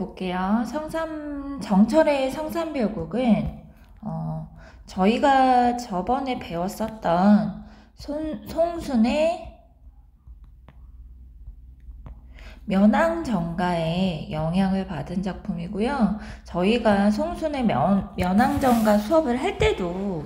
볼게요. 정철의 성산묘곡은 저희가 저번에 배웠었던 송순의 면왕정가의 영향을 받은 작품이고요. 저희가 송순의 면왕정가 수업을 할 때도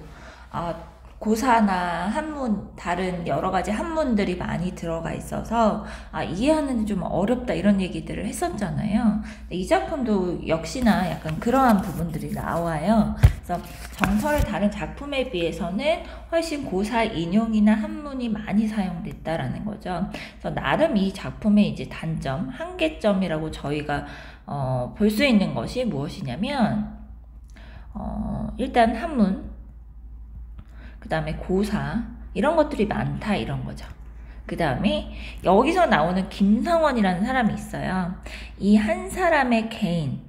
고사나 한문, 다른 여러가지 한문들이 많이 들어가 있어서 이해하는 데 좀 어렵다 이런 얘기들을 했었잖아요. 이 작품도 역시나 약간 그러한 부분들이 나와요. 그래서 정설의 다른 작품에 비해서는 훨씬 고사 인용이나 한문이 많이 사용됐다라는 거죠. 그래서 나름 이 작품의 이제 단점, 한계점이라고 저희가 볼 수 있는 것이 무엇이냐면 일단 한문, 그 다음에 고사 이런 것들이 많다 이런 거죠. 그 다음에 여기서 나오는 김성원이라는 사람이 있어요. 이 한 사람의 개인,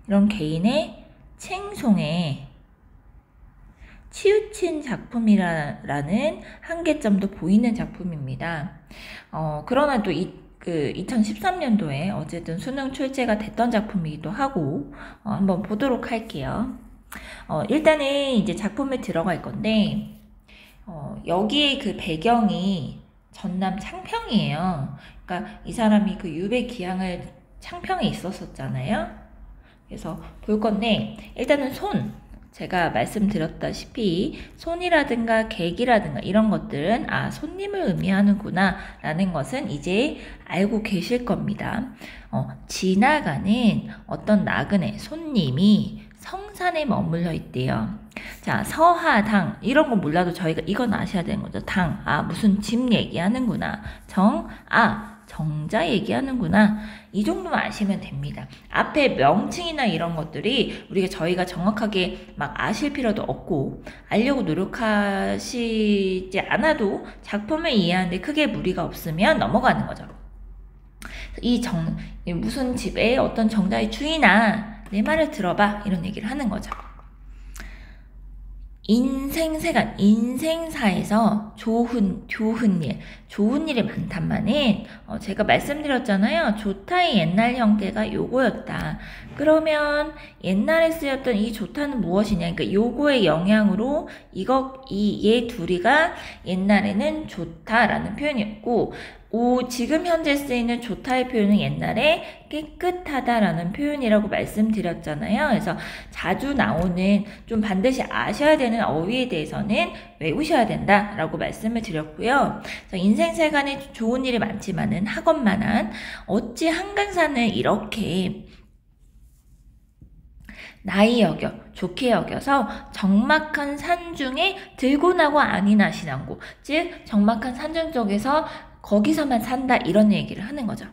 이런 개인의 챙송에 치우친 작품이라는 한계점도 보이는 작품입니다. 그러나 또 2013년도에 어쨌든 수능 출제가 됐던 작품이기도 하고 한번 보도록 할게요. 일단은 이제 작품에 들어갈 건데 여기에 그 배경이 전남 창평이에요. 그러니까 이 사람이 그 유배기항을 창평에 있었었잖아요. 그래서 볼 건데 일단은 제가 말씀드렸다시피 손이라든가 객이라든가 이런 것들은 손님을 의미하는구나 라는 것은 이제 알고 계실 겁니다. 지나가는 어떤 나그네 손님이 성산에 머물러 있대요. 자, 서하당 이런 거 몰라도 저희가 이건 아셔야 되는 거죠. 당, 무슨 집 얘기하는구나. 정자 얘기하는구나. 이 정도만 아시면 됩니다. 앞에 명칭이나 이런 것들이 저희가 정확하게 막 아실 필요도 없고 알려고 노력하시지 않아도 작품을 이해하는데 크게 무리가 없으면 넘어가는 거죠. 무슨 집에 어떤 정자의 주인아 내 말을 들어봐 이런 얘기를 하는 거죠. 인생세간, 인생사에서 좋은 일이 많단말은 제가 말씀드렸잖아요. 조타의 옛날 형태가 요거였다. 그러면 옛날에 쓰였던 이 조타는 무엇이냐? 그러니까 요거의 영향으로 얘 둘이가 옛날에는 좋다라는 표현이었고 지금 현재 쓰이는 좋다의 표현은 옛날에 깨끗하다라는 표현이라고 말씀드렸잖아요. 그래서 자주 나오는 좀 반드시 아셔야 되는 어휘에 대해서는 외우셔야 된다라고 말씀을 드렸고요. 인생세간에 좋은 일이 많지만은 학원만한 어찌 한강산을 이렇게 나이 여겨 좋게 여겨서 적막한 산 중에 들고 나고 아니 나시난고, 즉 적막한 산중 쪽에서 거기서만 산다 이런 얘기를 하는 거죠.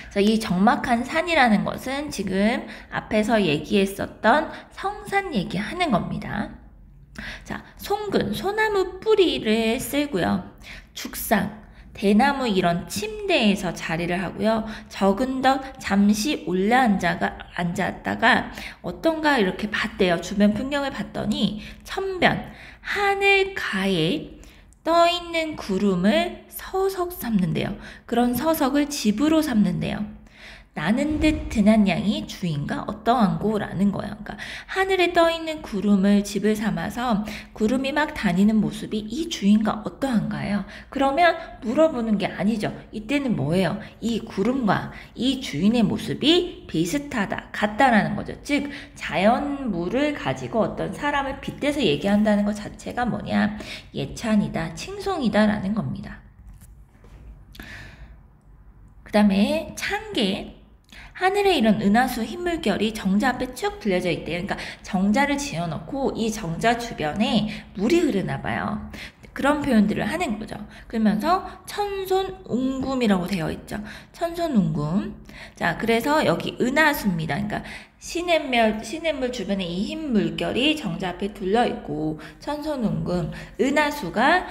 그래서 이 적막한 산이라는 것은 지금 앞에서 얘기했었던 성산 얘기하는 겁니다. 자, 송근, 소나무 뿌리를 쓸고요. 죽상, 대나무 이런 침대에서 자리를 하고요. 적은덕 잠시 앉았다가 어떤가 이렇게 봤대요. 주변 풍경을 봤더니 천변, 하늘 가에 떠있는 구름을 서석 삼는데요. 그런 서석을 집으로 삼는데요. 나는 듯 드난 양이 주인과 어떠한고? 라는 거예요. 그러니까 하늘에 떠있는 구름을 집을 삼아서 구름이 막 다니는 모습이 이 주인과 어떠한가요? 그러면 물어보는 게 아니죠. 이때는 뭐예요? 이 구름과 이 주인의 모습이 비슷하다, 같다라는 거죠. 즉 자연물을 가지고 어떤 사람을 빗대서 얘기한다는 것 자체가 뭐냐? 예찬이다, 칭송이다 라는 겁니다. 그 다음에 창계, 하늘에 이런 은하수 흰물결이 정자 앞에 쭉 들려져 있대요. 그러니까 정자를 지어놓고 이 정자 주변에 물이 흐르나 봐요. 그런 표현들을 하는 거죠. 그러면서 천손웅금이라고 되어 있죠. 천손웅금. 자, 그래서 여기 은하수입니다. 그러니까 시냇물 주변에 이 흰 물결이 정자 앞에 둘러 있고 천손웅금, 은하수가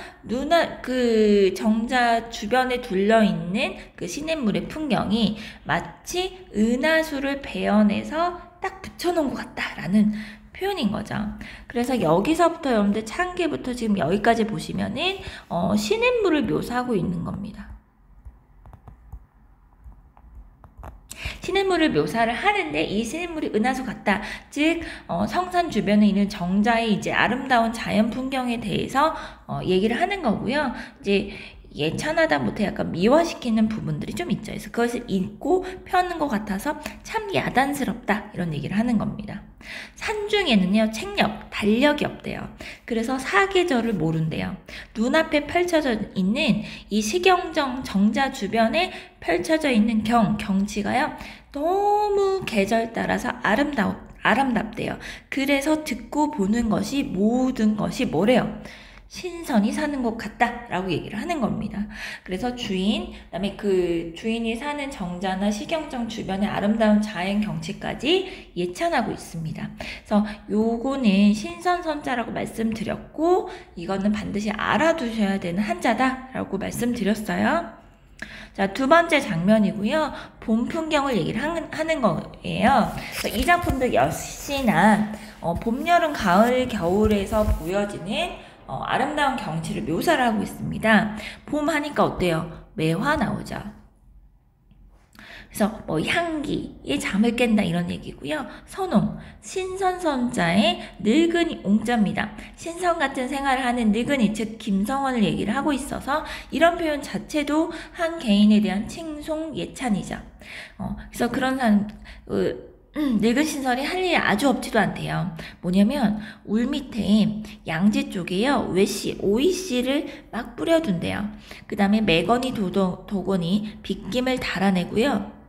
그 정자 주변에 둘러 있는 그 시냇물의 풍경이 마치 은하수를 베어내서 딱 붙여놓은 것 같다라는 표현인 거죠. 그래서 여기서부터 여러분들 창계부터 지금 여기까지 보시면은 시냇물을 묘사하고 있는 겁니다. 시냇물을 묘사를 하는데 이 시냇물이 은하수 같다. 즉 성산 주변에 있는 정자의 이제 아름다운 자연 풍경에 대해서 얘기를 하는 거고요. 이제 예찬하다 못해 약간 미화시키는 부분들이 좀 있죠. 그래서 그것을 읽고 펴는 것 같아서 참 야단스럽다 이런 얘기를 하는 겁니다. 산중에는요 책력, 달력이 없대요. 그래서 사계절을 모른대요. 눈앞에 펼쳐져 있는 이 시경정 정자 주변에 펼쳐져 있는 경치가요 너무 계절 따라서 아름답대요. 그래서 듣고 보는 것이 모든 것이 뭐래요? 신선이 사는 것 같다 라고 얘기를 하는 겁니다. 그래서 그다음에 그 주인이 사는 정자나 시경정 주변의 아름다운 자연 경치까지 예찬하고 있습니다. 그래서 요거는 신선선자라고 말씀드렸고 이거는 반드시 알아두셔야 되는 한자다 라고 말씀드렸어요. 자, 두 번째 장면이고요. 봄 풍경을 얘기를 하는 거예요. 이 작품도 역시나 봄, 여름, 가을, 겨울에서 보여지는 아름다운 경치를 묘사를 하고 있습니다. 봄 하니까 어때요? 매화 나오죠. 그래서 향기에 잠을 깬다 이런 얘기고요. 선홍, 신선선자의 늙은이 옹자입니다. 신선 같은 생활을 하는 늙은이, 즉 김성원을 얘기를 하고 있어서 이런 표현 자체도 한 개인에 대한 칭송 예찬이죠. 그래서 그런 사람 늙은 신선이 할 일이 아주 없지도 않대요. 뭐냐면 울 밑에 양지 쪽에요 오이씨를 막 뿌려둔대요. 그 다음에 매건이 도건이 빗김을 달아내고요.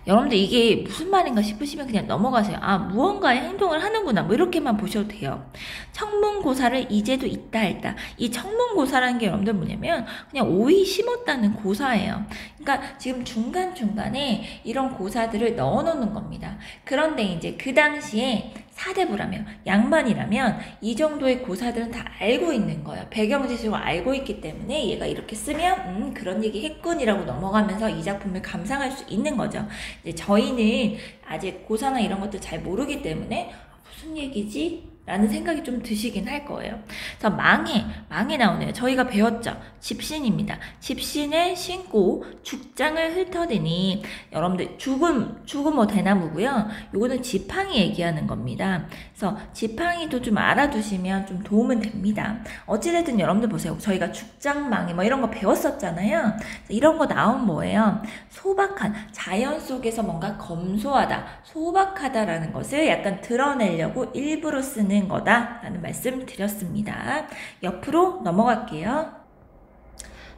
여러분들 이게 무슨 말인가 싶으시면 그냥 넘어가세요. 아, 무언가의 행동을 하는구나 뭐 이렇게만 보셔도 돼요. 청문고사를 이제도 있다 했다. 이 청문고사라는 게 여러분들 뭐냐면 그냥 오이 심었다는 고사예요. 그러니까 지금 중간중간에 이런 고사들을 넣어놓는 겁니다. 그런데 이제 그 당시에 사대부라면 양반이라면 이 정도의 고사들은 다 알고 있는 거예요. 배경지식을 알고 있기 때문에 얘가 이렇게 쓰면 그런 얘기 했군이라고 넘어가면서 이 작품을 감상할 수 있는 거죠. 이제 저희는 아직 고사나 이런 것들 잘 모르기 때문에 무슨 얘기지? 라는 생각이 좀 드시긴 할 거예요. 그래서 망에 나오네요. 저희가 배웠죠. 집신입니다. 집신을 신고 죽장을 훑어대니 여러분들 죽은 대나무고요. 요거는 지팡이 얘기하는 겁니다. 그래서 지팡이도 좀 알아두시면 좀 도움은 됩니다. 어찌됐든 여러분들 보세요. 저희가 죽장망이 이런 거 배웠었잖아요. 이런 거 나온 뭐예요? 소박한 자연 속에서 뭔가 검소하다, 소박하다라는 것을 약간 드러내려고 일부러 쓰는 거다라는 말씀 드렸습니다. 옆으로 넘어갈게요.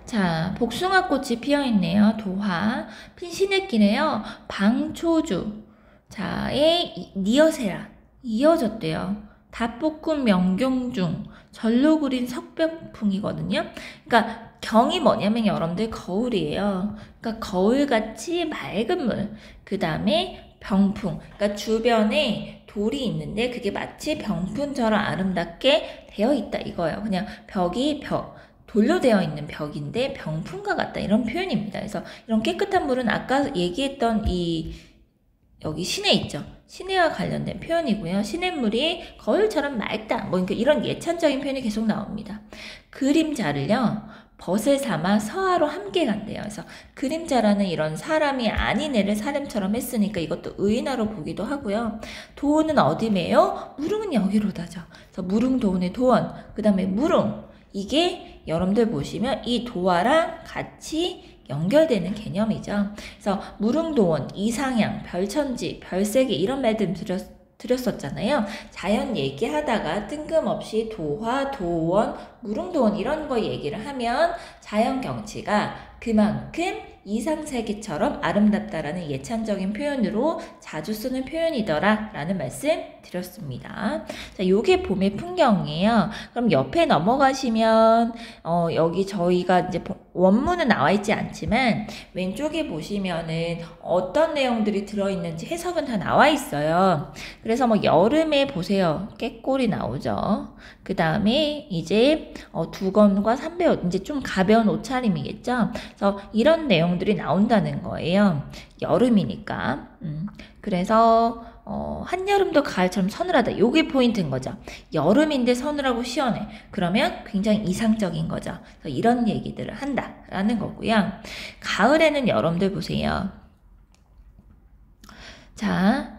자, 복숭아꽃이 피어있네요. 도화. 핀 시냇길에요. 방초주. 자의 니어세라. 이어졌대요. 닷볶음 명경중. 절로 그린 석병풍이거든요. 그러니까 경이 뭐냐면 여러분들 거울이에요. 그러니까 거울같이 맑은 물. 그 다음에 병풍. 그러니까 주변에 돌이 있는데 그게 마치 병풍처럼 아름답게 되어 있다 이거예요. 그냥 벽이 돌로 되어 있는 벽인데 병풍과 같다 이런 표현입니다. 그래서 이런 깨끗한 물은 아까 얘기했던 여기 시내 있죠. 시내와 관련된 표현이고요. 시냇물이 거울처럼 맑다. 그러니까 이런 예찬적인 표현이 계속 나옵니다. 그림자를요. 벗을 삼아 서하로 함께 간대요. 그래서 그림자라는 이런 사람이 아닌 애를 사람처럼 했으니까 이것도 의인화로 보기도 하고요. 도원은 어디 매요? 무릉은 여기로다죠. 그래서 무릉도원의 도원, 그 다음에 무릉. 이게 여러분들 보시면 이 도화랑 같이 연결되는 개념이죠. 그래서 무릉도원, 이상향, 별천지, 별세계 이런 말들 드렸었잖아요. 자연 얘기하다가 뜬금없이 도화, 도원, 무릉도원 이런 거 얘기를 하면 자연 경치가 그만큼 이상세계처럼 아름답다라는 예찬적인 표현으로 자주 쓰는 표현이더라 라는 말씀 드렸습니다. 자, 요게 봄의 풍경이에요. 그럼 옆에 넘어가시면 여기 저희가 이제 원문은 나와 있지 않지만 왼쪽에 보시면은 어떤 내용들이 들어있는지 해석은 다 나와 있어요. 그래서 여름에 보세요. 깨꼬리 나오죠. 그 다음에 이제 두건과 삼배옷, 이제 좀 가벼운 옷차림이겠죠. 그래서 이런 내용들이 나온다는 거예요. 여름이니까. 그래서 한여름도 가을처럼 서늘하다. 요게 포인트인 거죠. 여름인데 서늘하고 시원해. 그러면 굉장히 이상적인 거죠. 그래서 이런 얘기들을 한다라는 거고요. 가을에는 여러분들 보세요. 자,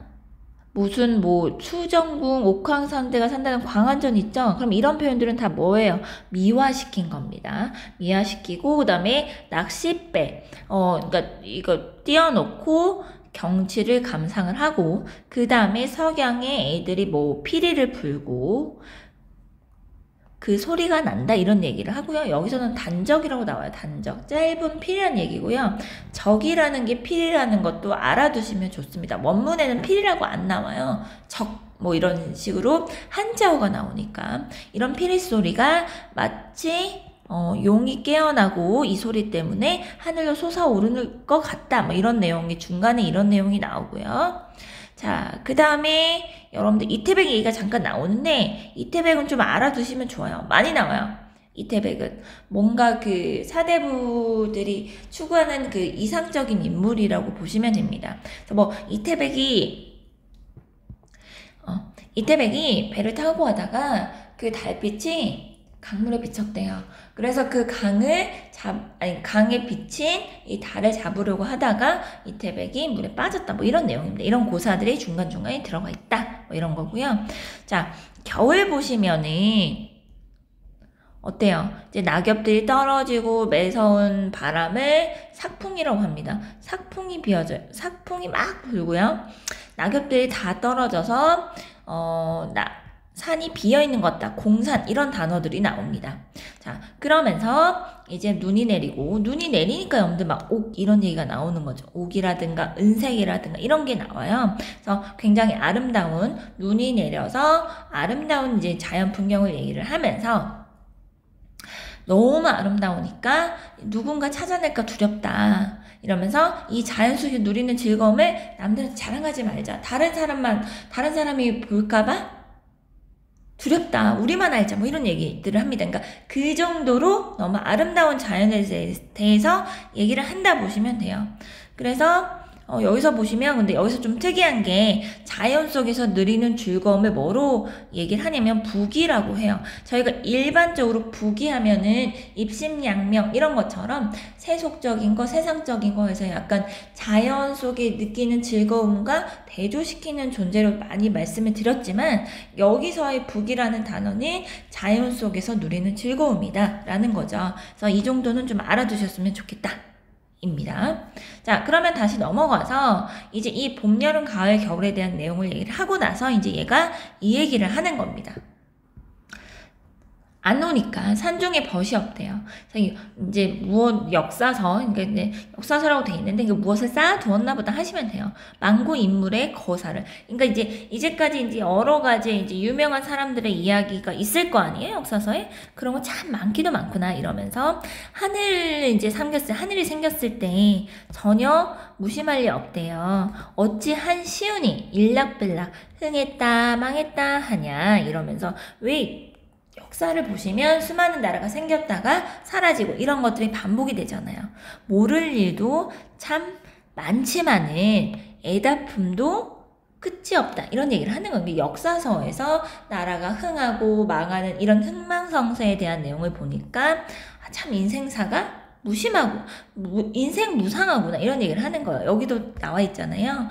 무슨 뭐 수정궁 옥황상제가 산다는 광안전 있죠? 그럼 이런 표현들은 다 뭐예요? 미화시킨 겁니다. 미화시키고 그다음에 낚싯배 그러니까 이거 띄워놓고 경치를 감상을 하고 그 다음에 석양에 애들이 뭐 피리를 불고 그 소리가 난다 이런 얘기를 하고요. 여기서는 단적이라고 나와요. 단적. 짧은 피리라는 얘기고요. 적이라는 게 피리라는 것도 알아두시면 좋습니다. 원문에는 피리라고 안 나와요. 적 뭐 이런 식으로 한자어가 나오니까 이런 피리 소리가 마치 용이 깨어나고 이 소리 때문에 하늘로 솟아오르는 것 같다. 뭐 이런 내용이 중간에 이런 내용이 나오고요. 자, 그 다음에 여러분들 이태백 얘기가 잠깐 나오는데 이태백은 좀 알아두시면 좋아요. 많이 나와요. 이태백은 뭔가 그 사대부들이 추구하는 그 이상적인 인물이라고 보시면 됩니다. 그래서 뭐 이태백이 배를 타고 가다가 그 달빛이 강물에 비쳤대요. 그래서 그 강에 비친 이 달을 잡으려고 하다가 이태백이 물에 빠졌다. 뭐 이런 내용입니다. 이런 고사들이 중간중간에 들어가 있다. 뭐 이런 거고요. 자, 겨울 보시면은 어때요? 이제 낙엽들이 떨어지고 매서운 바람을 삭풍이라고 합니다. 삭풍이 삭풍이 막 불고요. 낙엽들이 다 떨어져서 산이 비어있는 것 같다. 공산 이런 단어들이 나옵니다. 자, 그러면서 이제 눈이 내리니까 여러분들 막 옥 이런 얘기가 나오는 거죠. 옥이라든가 은색이라든가 이런 게 나와요. 그래서 굉장히 아름다운 눈이 내려서 아름다운 이제 자연 풍경을 얘기를 하면서 너무 아름다우니까 누군가 찾아낼까 두렵다. 이러면서 이 자연 속에 누리는 즐거움을 남들한테 자랑하지 말자. 다른 사람이 볼까봐 두렵다. 우리만 알자. 뭐 이런 얘기들을 합니다. 그러니까 그 정도로 너무 아름다운 자연에 대해서 얘기를 한다 보시면 돼요. 그래서 여기서 보시면 근데 여기서 좀 특이한 게 자연 속에서 누리는 즐거움을 뭐로 얘기를 하냐면 부기라고 해요. 저희가 일반적으로 부기 하면은 입심양명 이런 것처럼 세속적인 거, 세상적인 거에서 약간 자연 속에 느끼는 즐거움과 대조시키는 존재로 많이 말씀을 드렸지만 여기서의 부기라는 단어는 자연 속에서 누리는 즐거움이다 라는 거죠. 그래서 이 정도는 좀 알아두셨으면 좋겠다. 입니다. 자, 그러면 다시 넘어가서 이제 이 봄, 여름, 가을, 겨울에 대한 내용을 얘기를 하고 나서 이제 얘가 이 얘기를 하는 겁니다. 안 오니까 산중에 벗이 없대요. 그래서 이제 무엇 역사서, 그러니까 이제 역사서라고 돼 있는데 이게 무엇을 쌓아두었나 보다 하시면 돼요. 망고 인물의 거사를. 그러니까 이제까지 이제 여러 가지 이제 유명한 사람들의 이야기가 있을 거 아니에요, 역사서에? 그런 거 참 많기도 많구나 이러면서 하늘이 생겼을 때 전혀 무심할 리 없대요. 어찌 한 시운이 일락빌락 흥했다 망했다 하냐 이러면서 왜 역사를 보시면 수많은 나라가 생겼다가 사라지고 이런 것들이 반복이 되잖아요. 모를 일도 참 많지만은 애다품도 끝이 없다. 이런 얘기를 하는 겁니다. 역사서에서 나라가 흥하고 망하는 이런 흥망성쇠에 대한 내용을 보니까 참 인생사가 무심하고 인생 무상하구나 이런 얘기를 하는 거예요. 여기도 나와 있잖아요.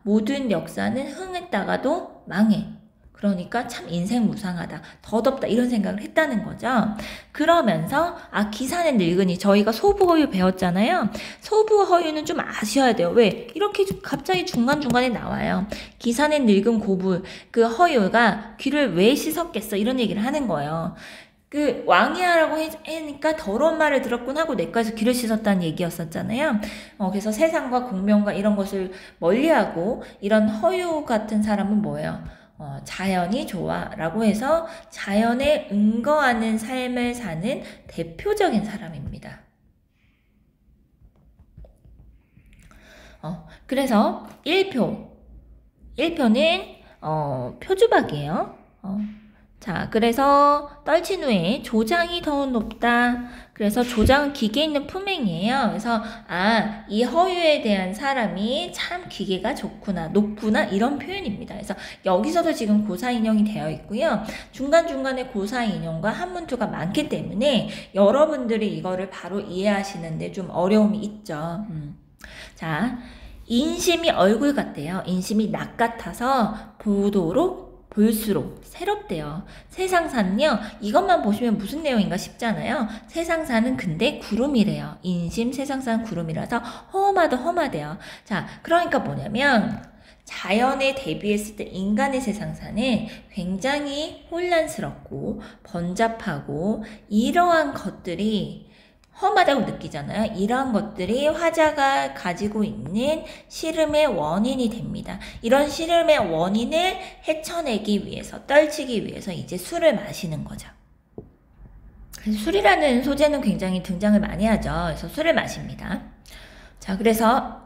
모든 역사는 흥했다가도 망해. 그러니까 참 인생 무상하다. 덧없다. 이런 생각을 했다는 거죠. 그러면서 기사는 늙으니 저희가 소부허유 배웠잖아요. 소부허유는 좀 아셔야 돼요. 왜? 이렇게 갑자기 중간중간에 나와요. 기사는 늙은 고부 그 허유가 귀를 왜 씻었겠어? 이런 얘기를 하는 거예요. 그 왕이야라고 하니까 더러운 말을 들었군 하고 내과에서 귀를 씻었다는 얘기였었잖아요. 그래서 세상과 공명과 이런 것을 멀리하고 이런 허유 같은 사람은 뭐예요? 자연이 좋아 라고 해서 자연에 응거하는 삶을 사는 대표적인 사람입니다. 그래서 1표는 표주박이에요. 자, 그래서 떨친 후에 조장이 더 높다. 그래서 조장은 기계 있는 품행이에요. 그래서 이 허유에 대한 사람이 참 기계가 좋구나, 높구나 이런 표현입니다. 그래서 여기서도 지금 고사인용이 되어 있고요. 중간중간에 고사인용과 한문투가 많기 때문에 여러분들이 이거를 바로 이해하시는데 좀 어려움이 있죠. 자, 인심이 얼굴 같대요. 인심이 낙 같아서 보도록 볼수록 새롭대요. 세상사는요, 이것만 보시면 무슨 내용인가 싶잖아요. 세상사는 근데 구름이래요. 인심 세상사는 구름이라서 험하도 험하대요. 자, 그러니까 뭐냐면 자연에 대비했을 때 인간의 세상사는 굉장히 혼란스럽고 번잡하고 이러한 것들이 험하다고 느끼잖아요. 이러한 것들이 화자가 가지고 있는 시름의 원인이 됩니다. 이런 시름의 원인을 헤쳐내기 위해서, 떨치기 위해서 이제 술을 마시는 거죠. 그래서 술이라는 소재는 굉장히 등장을 많이 하죠. 그래서 술을 마십니다. 자, 그래서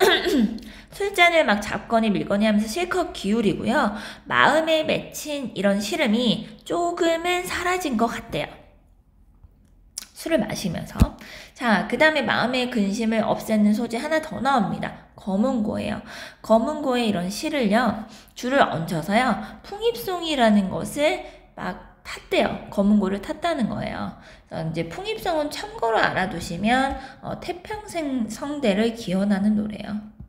술잔을 막 잡거니 밀거니 하면서 실컷 기울이고요. 마음에 맺힌 이런 시름이 조금은 사라진 것 같대요. 술을 마시면서. 자, 그 다음에 마음의 근심을 없애는 소재 하나 더 나옵니다. 검은고예요. 검은고에 이런 실을요, 줄을 얹어서요, 풍입송이라는 것을 막 탔대요. 검은고를 탔다는 거예요. 그래서 이제 풍입송은 참고로 알아두시면 태평생 성대를 기원하는 노래예요.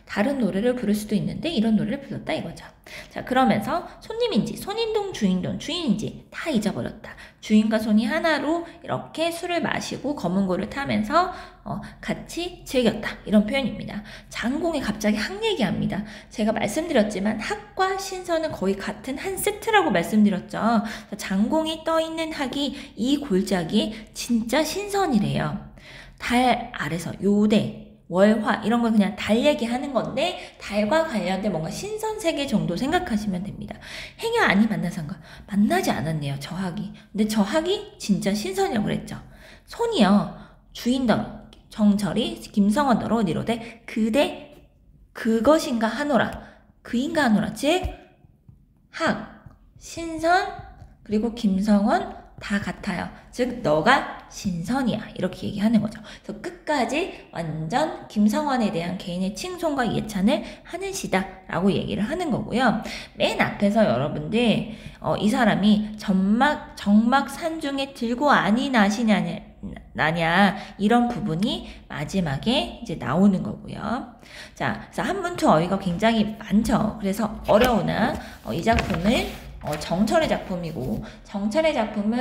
다른 노래를 부를 수도 있는데 이런 노래를 불렀다 이거죠. 자, 그러면서 손님인지 손인동 주인동 주인인지 다 잊어버렸다. 주인과 손이 하나로 이렇게 술을 마시고 검은고를 타면서 같이 즐겼다. 이런 표현입니다. 장공이 갑자기 학 얘기합니다. 제가 말씀드렸지만 학과 신선은 거의 같은 한 세트라고 말씀드렸죠. 장공이 떠있는 학이 이 골짜기 진짜 신선이래요. 달 아래서 요대 월화 이런 건 그냥 달 얘기하는 건데 달과 관련된 뭔가 신선세계 정도 생각하시면 됩니다. 행여 아니 만나상가 만나지 않았네요. 저 학이. 근데 저 학이 진짜 신선이라고 그랬죠. 손이요. 주인더러 정철이 김성원더러 니로되 그대 그것인가 하노라. 그인가 하노라. 즉 학, 신선 그리고 김성원 다 같아요. 즉 너가 신선이야 이렇게 얘기하는 거죠. 그래서 끝까지 완전 김성원에 대한 개인의 칭송과 예찬을 하는 시다 라고 얘기를 하는 거고요. 맨 앞에서 여러분들 이 사람이 정막 산중에 들고 아니 나냐 이런 부분이 마지막에 이제 나오는 거고요. 자, 그래서 한문투 어휘가 굉장히 많죠. 그래서 어려우나 이 작품은 정철의 작품이고 정철의 작품이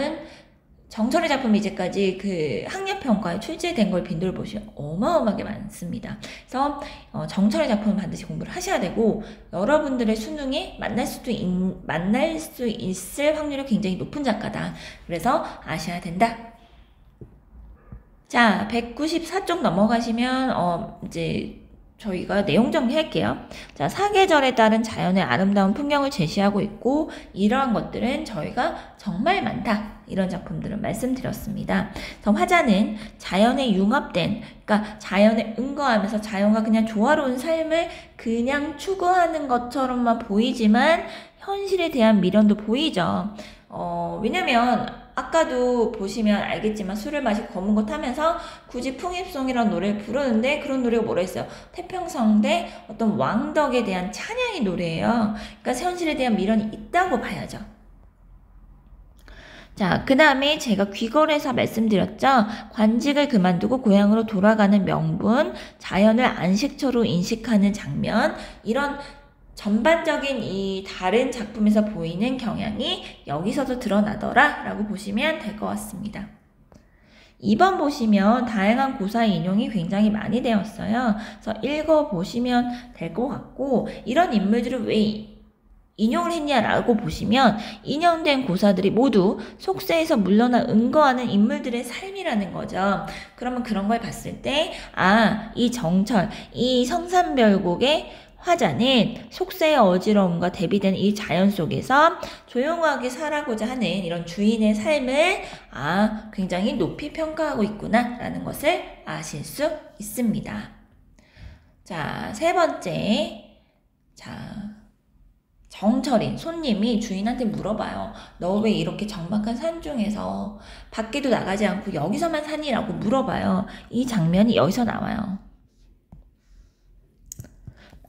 이제까지 그 학력평가에 출제된 걸 빈도를 보시면 어마어마하게 많습니다. 그래서 정철의 작품은 반드시 공부를 하셔야 되고 여러분들의 수능에 만날 수 있을 확률이 굉장히 높은 작가다. 그래서 아셔야 된다. 자, 194쪽 넘어가시면 이제 저희가 내용 정리할게요. 자, 사계절에 따른 자연의 아름다운 풍경을 제시하고 있고 이러한 것들은 저희가 정말 많다. 이런 작품들을 말씀드렸습니다. 그래서 화자는 자연에 융합된, 그러니까 자연에 응거하면서 자연과 그냥 조화로운 삶을 그냥 추구하는 것처럼만 보이지만 현실에 대한 미련도 보이죠. 왜냐면 아까도 보시면 알겠지만 술을 마시고 검은 거 타면서 굳이 풍입송이라는 노래를 부르는데 그런 노래가 뭐라 했어요? 태평성대 어떤 왕덕에 대한 찬양의 노래예요. 그러니까 현실에 대한 미련이 있다고 봐야죠. 자, 그 다음에 제가 귀걸에서 말씀드렸죠. 관직을 그만두고 고향으로 돌아가는 명분, 자연을 안식처로 인식하는 장면, 이런 전반적인 이 다른 작품에서 보이는 경향이 여기서도 드러나더라 라고 보시면 될 것 같습니다. 2번 보시면 다양한 고사의 인용이 굉장히 많이 되었어요. 그래서 읽어보시면 될 것 같고 이런 인물들을 왜 인용을 했냐라고 보시면 인용된 고사들이 모두 속세에서 물러나 응거하는 인물들의 삶이라는 거죠. 그러면 그런 걸 봤을 때 이 정철, 이 성산별곡의 화자는 속세의 어지러움과 대비된 이 자연 속에서 조용하게 살아가고자 하는 이런 주인의 삶을 굉장히 높이 평가하고 있구나 라는 것을 아실 수 있습니다. 자, 세 번째. 자, 정철인 손님이 주인한테 물어봐요. 너 왜 이렇게 적막한 산중에서 밖에도 나가지 않고 여기서만 사니라고 물어봐요. 이 장면이 여기서 나와요.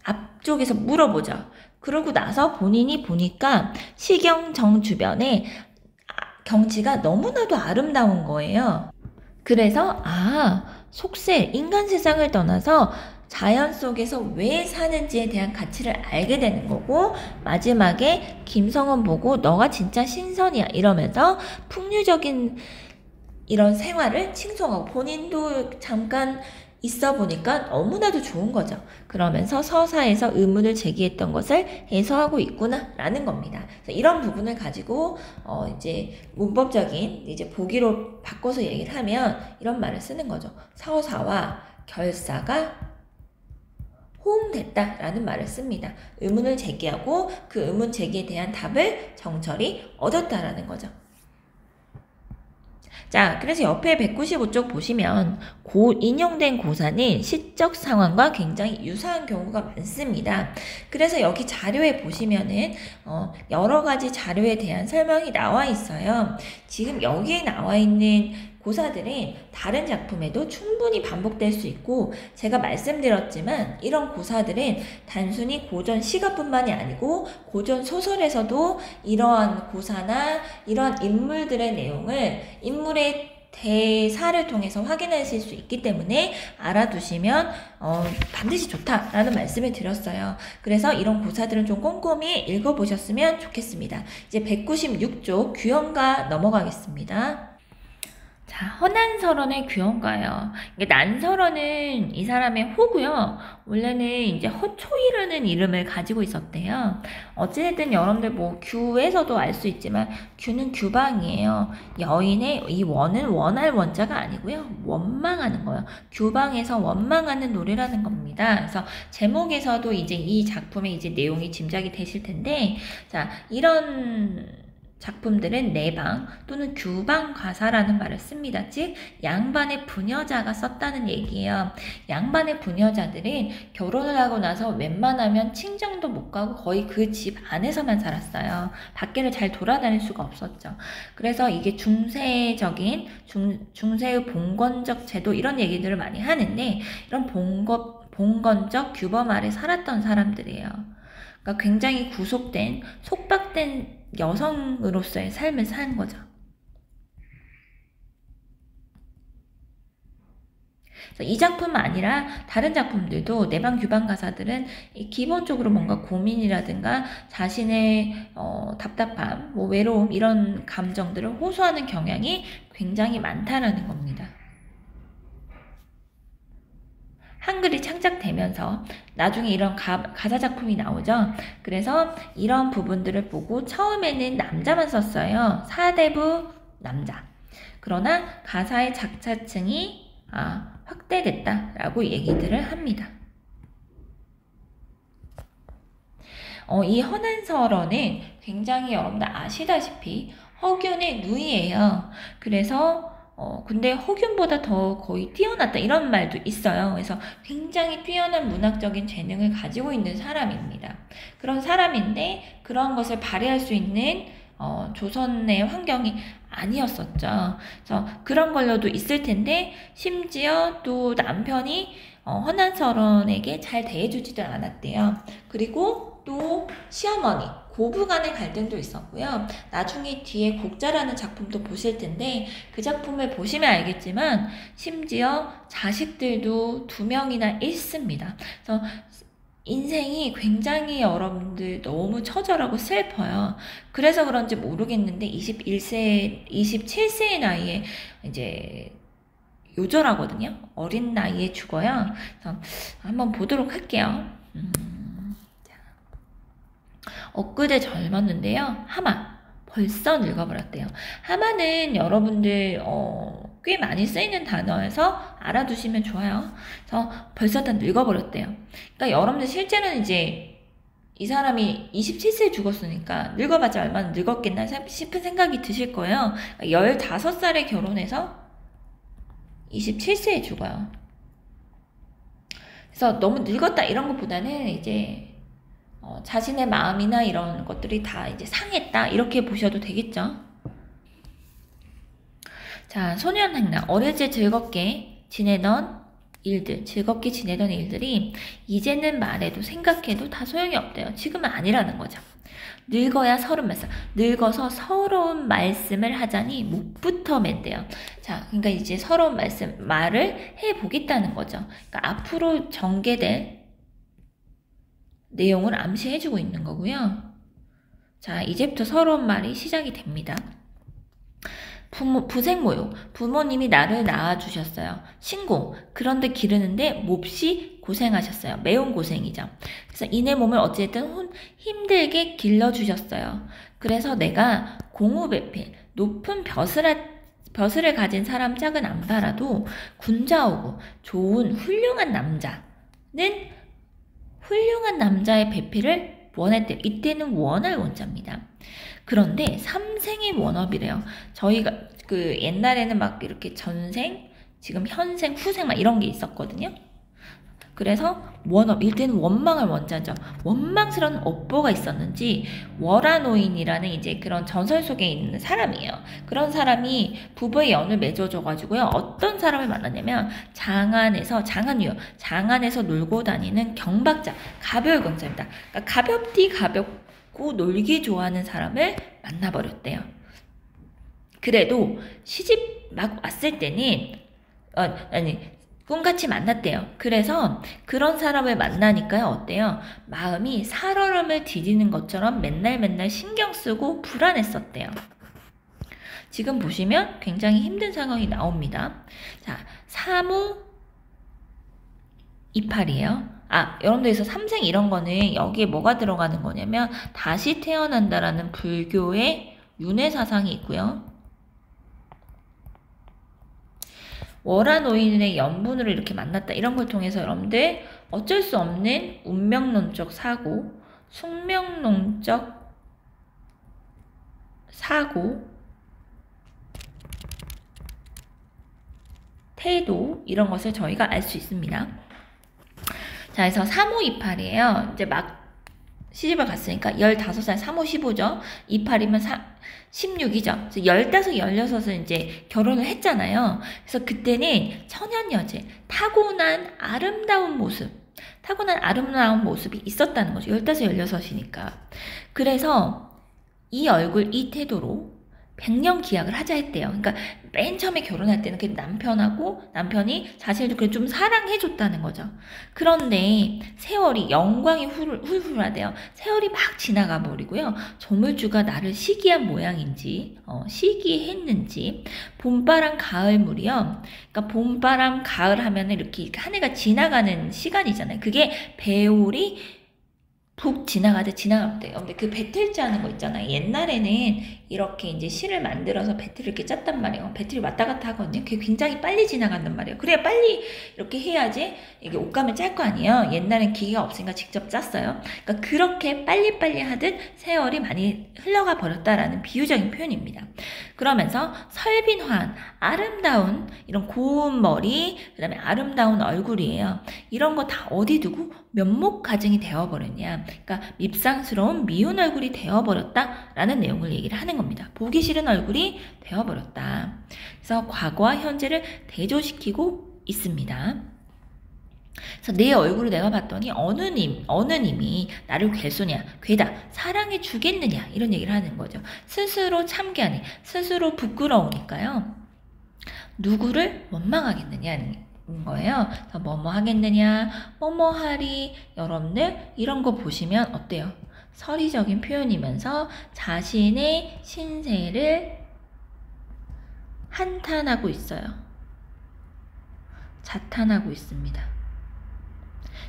앞쪽에서 물어보죠. 그러고 나서 본인이 보니까 시경정 주변에 경치가 너무나도 아름다운 거예요. 그래서 속세, 인간 세상을 떠나서 자연 속에서 왜 사는지에 대한 가치를 알게 되는 거고, 마지막에 김성원 보고 너가 진짜 신선이야 이러면서 풍류적인 이런 생활을 칭송하고, 본인도 잠깐 있어 보니까 너무나도 좋은 거죠. 그러면서 서사에서 의문을 제기했던 것을 해소하고 있구나 라는 겁니다. 이런 부분을 가지고 이제 문법적인 이제 보기로 바꿔서 얘기를 하면 이런 말을 쓰는 거죠. 서사와 결사가 호응됐다 라는 말을 씁니다. 의문을 제기하고 그 의문 제기에 대한 답을 정철이 얻었다라는 거죠. 자, 그래서 옆에 195쪽 보시면 인용된 고사는 시적 상황과 굉장히 유사한 경우가 많습니다. 그래서 여기 자료에 보시면은 여러 가지 자료에 대한 설명이 나와 있어요. 지금 여기에 나와 있는 고사들은 다른 작품에도 충분히 반복될 수 있고, 제가 말씀드렸지만 이런 고사들은 단순히 고전 시가뿐만이 아니고 고전 소설에서도 이러한 고사나 이러한 인물들의 내용을, 인물의 대사를 통해서 확인하실 수 있기 때문에 알아두시면 반드시 좋다라는 말씀을 드렸어요. 그래서 이런 고사들은 좀 꼼꼼히 읽어보셨으면 좋겠습니다. 이제 196쪽 규형가 넘어가겠습니다. 자, 허난설원의 규형가예요. 난설원은 이 사람의 호고요. 원래는 이제 허초이라는 이름을 가지고 있었대요. 어찌됐든 여러분들 뭐 규에서도 알 수 있지만 규는 규방이에요. 여인의 이 원은 원할 원자가 아니고요. 원망하는 거예요. 규방에서 원망하는 노래라는 겁니다. 그래서 제목에서도 이제 이 작품의 이제 내용이 짐작이 되실 텐데, 자, 이런 작품들은 내방 또는 규방 가사라는 말을 씁니다. 즉 양반의 부녀자가 썼다는 얘기예요. 양반의 부녀자들은 결혼을 하고 나서 웬만하면 친정도 못 가고 거의 그 집 안에서만 살았어요. 밖에를 잘 돌아다닐 수가 없었죠. 그래서 이게 중세적인 중세의 봉건적 제도 이런 얘기들을 많이 하는데, 이런 봉건적 규범 아래 살았던 사람들이에요. 그러니까 굉장히 구속된, 속박된 여성으로서의 삶을 사는 거죠. 이 작품만 아니라 다른 작품들도 내방 규방 가사들은 기본적으로 뭔가 고민이라든가 자신의 답답함, 뭐 외로움 이런 감정들을 호소하는 경향이 굉장히 많다라는 겁니다. 한글이 창작되면서 나중에 이런 가사 작품이 나오죠. 그래서 이런 부분들을 보고 처음에는 남자만 썼어요. 사대부 남자. 그러나 가사의 작자층이 확대됐다라고 얘기들을 합니다. 이 허난설어는 굉장히 여러분들 아시다시피 허균의 누이예요. 그래서 근데 허균보다 더 거의 뛰어났다 이런 말도 있어요. 그래서 굉장히 뛰어난 문학적인 재능을 가지고 있는 사람입니다. 그런 사람인데 그런 것을 발휘할 수 있는 조선의 환경이 아니었었죠. 그래서 그런 걸로도 있을 텐데, 심지어 또 남편이 허난설원에게 잘 대해주지도 않았대요. 그리고 또 시어머니 고부간의 갈등도 있었고요. 나중에 뒤에 곡자라는 작품도 보실 텐데 그 작품을 보시면 알겠지만 심지어 자식들도 2명이나 잃습니다. 그래서 인생이 굉장히 여러분들 너무 처절하고 슬퍼요. 그래서 그런지 모르겠는데 27세의 나이에 이제 요절하거든요. 어린 나이에 죽어요. 그래서 한번 보도록 할게요. 엊그제 젊었는데요. 하마. 벌써 늙어버렸대요. 하마는 여러분들 꽤 많이 쓰이는 단어여서 알아두시면 좋아요. 그래서 벌써 다 늙어버렸대요. 그러니까 여러분들 실제로는 이제 이 사람이 27세에 죽었으니까 늙어봤자 얼마나 늙었겠나 싶은 생각이 드실 거예요. 15살에 결혼해서 27세에 죽어요. 그래서 너무 늙었다 이런 것보다는 이제 자신의 마음이나 이런 것들이 다 이제 상했다 이렇게 보셔도 되겠죠. 자, 소년행랑 어릴 적 즐겁게 지내던 일들, 즐겁게 지내던 일들이 이제는 말해도 생각해도 다 소용이 없대요. 지금은 아니라는 거죠. 늙어야 서른 몇 살. 늙어서 서러운 말씀을 하자니 목부터 맨대요. 자, 그러니까 이제 서러운 말을 해보겠다는 거죠. 그러니까 앞으로 전개될 내용을 암시해주고 있는 거고요. 자, 이제부터 서러운 말이 시작이 됩니다. 부생모욕. 부모님이 나를 낳아주셨어요. 신공. 그런데 기르는데 몹시 고생하셨어요. 매운 고생이죠. 그래서 이내 몸을 어쨌든 힘들게 길러주셨어요. 그래서 내가 공우배필, 높은 벼슬을 가진 사람 짝은 안 바라도 군자오고 좋은 훌륭한 남자의 배필을 원했대요. 이때는 원할 원자입니다. 그런데 삼생의 원업이래요. 저희가 그 옛날에는 막 이렇게 전생, 지금 현생, 후생 막 이런 게 있었거든요. 그래서 원업, 이때는 원망할 원자죠. 원망스러운 업보가 있었는지 월화노인이라는 이제 그런 전설 속에 있는 사람이에요. 그런 사람이 부부의 연을 맺어줘가지고요. 어떤 사람을 만났냐면 장안에서 놀고 다니는 경박자, 가벼울 경자입니다. 그러니까 가볍고 놀기 좋아하는 사람을 만나버렸대요. 그래도 시집 막 왔을 때는 꿈같이 만났대요. 그래서 그런 사람을 만나니까요. 어때요? 마음이 살얼음을 디디는 것처럼 맨날 신경 쓰고 불안했었대요. 지금 보시면 굉장히 힘든 상황이 나옵니다. 자, 사무이팔이에요. 여러분들에서 삼생 이런 거는 여기에 뭐가 들어가는 거냐면 다시 태어난다라는 불교의 윤회 사상이 있고요. 월화노인의 연분으로 이렇게 만났다. 이런 걸 통해서 여러분들 어쩔 수 없는 운명론적 사고, 숙명론적 사고, 태도 이런 것을 저희가 알 수 있습니다. 자, 그래서 3호28이에요. 이제 막 시집을 갔으니까 15살, 3호 15죠. 28이면 16이죠. 그래서 15, 16은 이제 결혼을 했잖아요. 그래서 그때는 천연여제, 타고난 아름다운 모습이 있었다는 거죠. 15, 16이니까. 그래서 이 얼굴, 이 태도로 100년 기약을 하자 했대요. 그러니까 맨 처음에 결혼할 때는 그 남편이 자신을 좀 사랑해줬다는 거죠. 그런데 세월이 영광이 훌훌하대요. 세월이 막 지나가 버리고요. 조물주가 나를 시기한 모양인지 시기했는지 봄바람 가을물이요. 그러니까 봄바람 가을 하면은 이렇게 한 해가 지나가는 시간이잖아요. 그게 배울이 북 지나갔대요. 근데 그 배틀자 하는 거 있잖아요. 옛날에는 이렇게 이제 실을 만들어서 배틀을 이렇게 짰단 말이에요. 배틀이 왔다 갔다 하거든요. 그게 굉장히 빨리 지나간단 말이에요. 그래야 빨리 이렇게 해야지 이게 옷감을 짤 거 아니에요. 옛날엔 기계가 없으니까 직접 짰어요. 그러니까 그렇게 빨리빨리 하듯 세월이 많이 흘러가 버렸다라는 비유적인 표현입니다. 그러면서 설빈환, 아름다운 이런 고운 머리, 그 다음에 아름다운 얼굴이에요. 이런 거 다 어디 두고 면목 가증이 되어버렸냐. 그러니까 밉상스러운 미운 얼굴이 되어버렸다라는 내용을 얘기를 하는 겁니다. 보기 싫은 얼굴이 되어버렸다. 그래서 과거와 현재를 대조시키고 있습니다. 그래서 내 얼굴을 내가 봤더니 어느 님이 나를 괴다 사랑해 주겠느냐 이런 얘기를 하는 거죠. 스스로 참견해, 스스로 부끄러우니까요. 누구를 원망하겠느냐는 거예요. 그래서 뭐뭐 하겠느냐, 뭐뭐 하리. 여러분들 이런 거 보시면 어때요? 서리적인 표현이면서 자신의 신세를 한탄하고 있어요. 자탄하고 있습니다.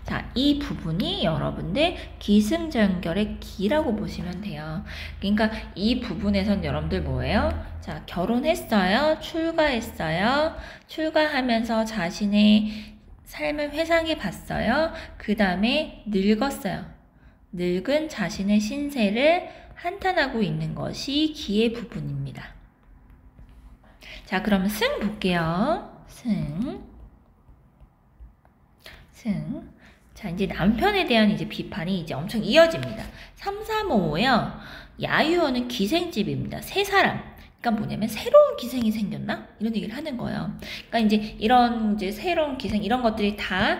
자, 이 부분이 여러분들 기승전결의 기라고 보시면 돼요. 그러니까 이 부분에선 여러분들 뭐예요? 자, 결혼했어요. 출가했어요. 출가하면서 자신의 삶을 회상해 봤어요. 그 다음에 늙었어요. 늙은 자신의 신세를 한탄하고 있는 것이 기의 부분입니다. 자, 그럼 승 볼게요. 승. 자, 이제 남편에 대한 이제 비판이 이제 엄청 이어집니다. 3, 3, 5요. 야유어는 기생집입니다. 세 사람. 그러니까 뭐냐면 새로운 기생이 생겼나? 이런 얘기를 하는 거예요. 그러니까 이제 이런 이제 새로운 기생 이런 것들이 다